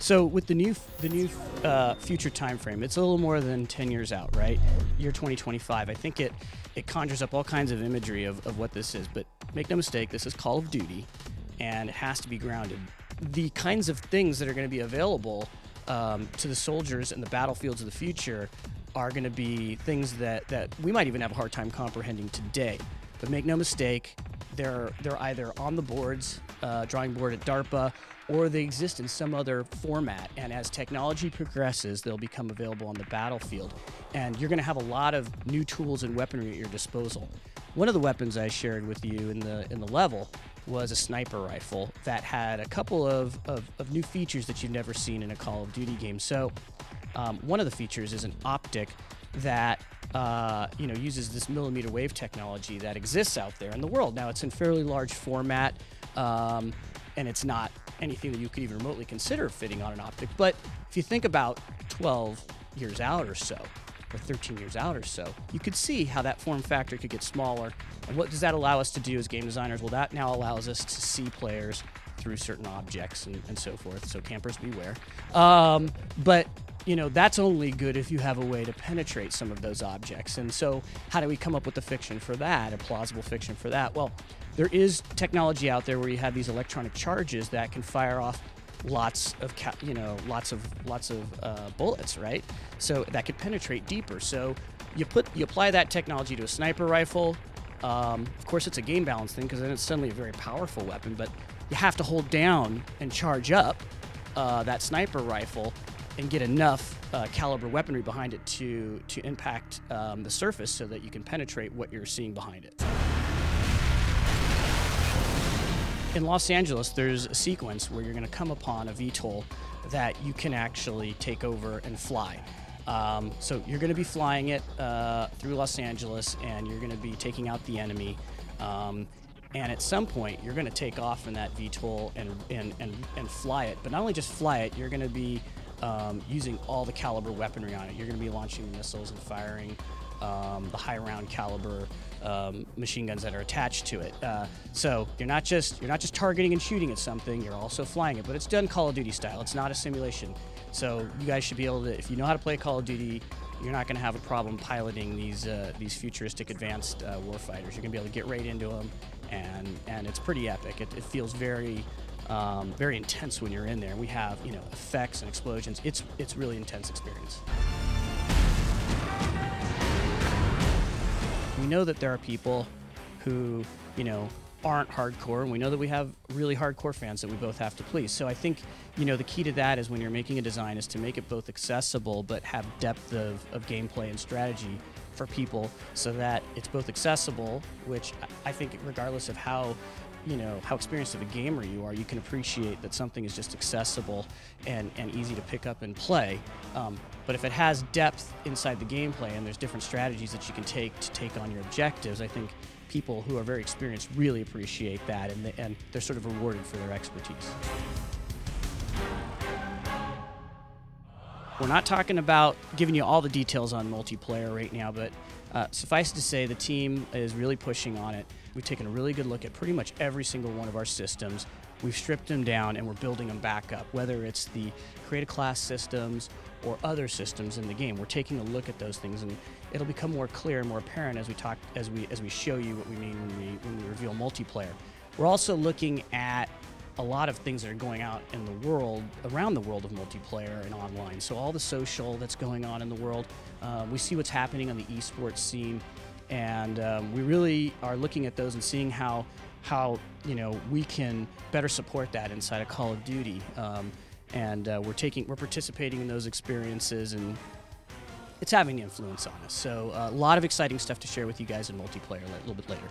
So with the new future time frame, it's a little more than 10 years out, right? Year 2025. I think it conjures up all kinds of imagery of what this is. But make no mistake, this is Call of Duty, and it has to be grounded. The kinds of things that are going to be available to the soldiers in the battlefields of the future are going to be things that we might even have a hard time comprehending today. But make no mistake, they're either on the boards, drawing board at DARPA, or they exist in some other format. And as technology progresses, they'll become available on the battlefield. And you're going to have a lot of new tools and weaponry at your disposal. One of the weapons I shared with you in the level was a sniper rifle that had a couple of new features that you've never seen in a Call of Duty game. So one of the features is an optic that uses this millimeter wave technology that exists out there in the world. Now, it's in fairly large format, and it's not anything that you could even remotely consider fitting on an optic. But if you think about 12 years out or so, or 13 years out or so, you could see how that form factor could get smaller. And what does that allow us to do as game designers? Well, that now allows us to see players through certain objects and so forth. So campers beware. But that's only good if you have a way to penetrate some of those objects. And so how do we come up with a fiction for that, a plausible fiction for that? Well, there is technology out there where you have these electronic charges that can fire off lots of bullets, right? So that could penetrate deeper. So you apply that technology to a sniper rifle. Of course, it's a game balance thing because then it's suddenly a very powerful weapon, but you have to hold down and charge up that sniper rifle and get enough caliber weaponry behind it to impact the surface so that you can penetrate what you're seeing behind it. In Los Angeles, there's a sequence where you're going to come upon a VTOL that you can actually take over and fly. So you're going to be flying it through Los Angeles, and you're going to be taking out the enemy. And at some point, you're going to take off in that VTOL and fly it. But not only just fly it, you're going to be using all the caliber weaponry on it. You're going to be launching missiles and firing the high round caliber machine guns that are attached to it. So you're not just targeting and shooting at something. You're also flying it, but it's done Call of Duty style. It's not a simulation. So you guys should be able to, if you know how to play Call of Duty, you're not going to have a problem piloting these futuristic advanced warfighters. You're going to be able to get right into them, and it's pretty epic. It feels very very intense when you're in there. We have effects and explosions. It's really intense experience. We know that there are people who aren't hardcore, and we know that we have really hardcore fans that we both have to please. So I think the key to that is when you're making a design is to make it both accessible but have depth of gameplay and strategy for people, so that it's both accessible, which I think regardless of how experienced of a gamer you are, you can appreciate that something is just accessible and easy to pick up and play. But if it has depth inside the gameplay and there's different strategies that you can take to take on your objectives, I think people who are very experienced really appreciate that, and they're sort of rewarded for their expertise. We're not talking about giving you all the details on multiplayer right now, but suffice to say the team is really pushing on it. We've taken a really good look at pretty much every single one of our systems. We've stripped them down and we're building them back up, whether it's the create a class systems or other systems in the game. We're taking a look at those things, and it'll become more clear and more apparent as we show you what we mean when we reveal multiplayer. We're also looking at a lot of things that are going out in the world, around the world of multiplayer and online. So all the social that's going on in the world, we see what's happening on the esports scene, and we really are looking at those and seeing how we can better support that inside of Call of Duty. We're participating in those experiences, and it's having an influence on us. So a lot of exciting stuff to share with you guys in multiplayer a little bit later.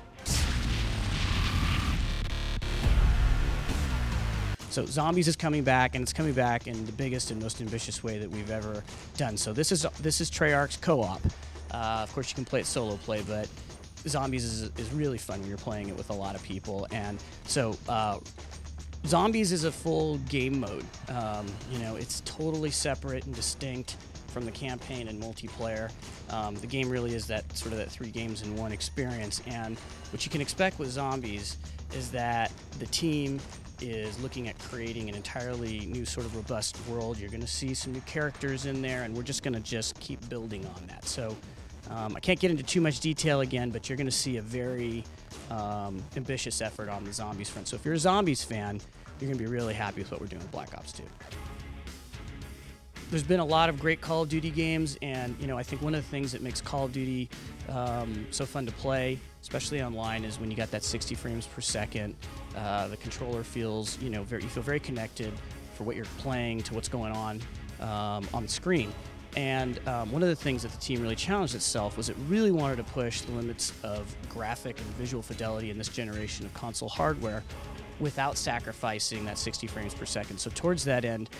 So Zombies is coming back, and it's coming back in the biggest and most ambitious way that we've ever done. So this is Treyarch's co-op. Of course, you can play it solo play, but Zombies is really fun when you're playing it with a lot of people. And so Zombies is a full game mode. It's totally separate and distinct from the campaign and multiplayer. The game really is that 3 games in one experience. And what you can expect with Zombies is that the team is looking at creating an entirely new sort of robust world. You're going to see some new characters in there, and we're just going to keep building on that. So I can't get into too much detail again, but you're going to see a very ambitious effort on the zombies front. So if you're a zombies fan, you're going to be really happy with what we're doing with Black Ops 2. There's been a lot of great Call of Duty games, and I think one of the things that makes Call of Duty so fun to play, especially online, is when you got that 60 frames per second. The controller feels, you feel very connected for what you're playing to what's going on the screen. And one of the things that the team really challenged itself was it really wanted to push the limits of graphic and visual fidelity in this generation of console hardware without sacrificing that 60 frames per second. So towards that end,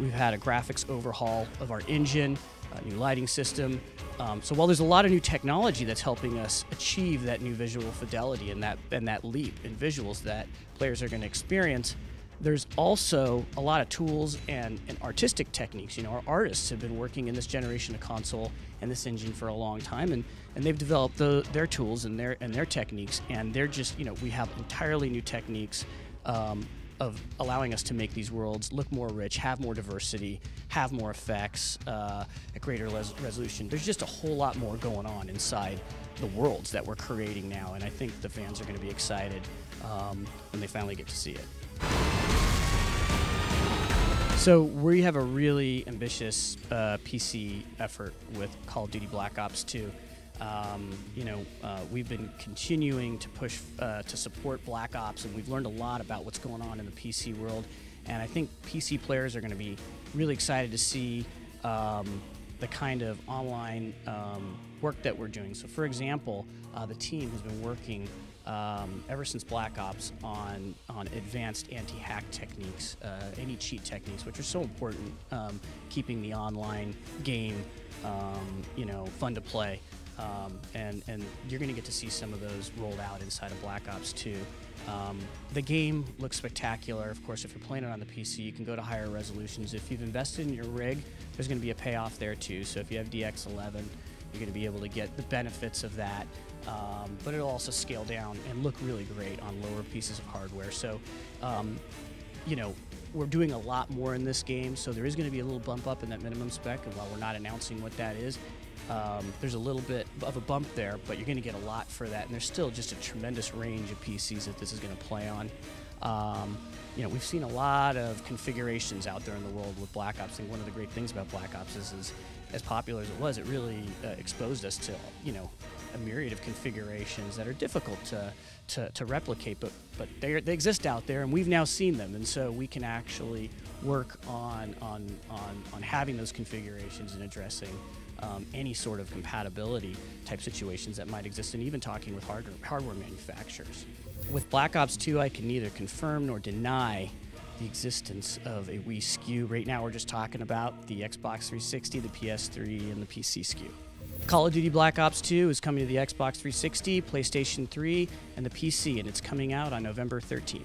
we've had a graphics overhaul of our engine, a new lighting system. So while there's a lot of new technology that's helping us achieve that new visual fidelity and that leap in visuals that players are going to experience, there's also a lot of tools and artistic techniques. Our artists have been working in this generation of console and this engine for a long time, and they've developed their tools and their techniques, and they're just, we have entirely new techniques of allowing us to make these worlds look more rich, have more diversity, have more effects, at greater resolution. There's just a whole lot more going on inside the worlds that we're creating now, and I think the fans are going to be excited when they finally get to see it. So we have a really ambitious PC effort with Call of Duty Black Ops 2. We've been continuing to push to support Black Ops, and we've learned a lot about what's going on in the PC world. And I think PC players are going to be really excited to see the kind of online work that we're doing. So, for example, the team has been working ever since Black Ops on advanced anti-hack techniques, anti-cheat techniques, which are so important, keeping the online game, fun to play. And you're going to get to see some of those rolled out inside of Black Ops 2. The game looks spectacular. Of course, if you're playing it on the PC, you can go to higher resolutions. If you've invested in your rig, there's going to be a payoff there too. So if you have DX11, you're going to be able to get the benefits of that. But it'll also scale down and look really great on lower pieces of hardware. So, we're doing a lot more in this game, so there is going to be a little bump up in that minimum spec, and while we're not announcing what that is, there's a little bit of a bump there, but you're going to get a lot for that, and there's still just a tremendous range of PCs that this is going to play on. We've seen a lot of configurations out there in the world with Black Ops. I think one of the great things about Black Ops is as popular as it was, it really exposed us to, a myriad of configurations that are difficult to replicate, but they exist out there, and we've now seen them, and so we can actually work on having those configurations and addressing any sort of compatibility type situations that might exist, and even talking with hardware manufacturers. With Black Ops 2, I can neither confirm nor deny the existence of a Wii SKU. Right now we're just talking about the Xbox 360, the PS3, and the PC SKU. Call of Duty Black Ops 2 is coming to the Xbox 360, PlayStation 3, and the PC, and it's coming out on November 13th.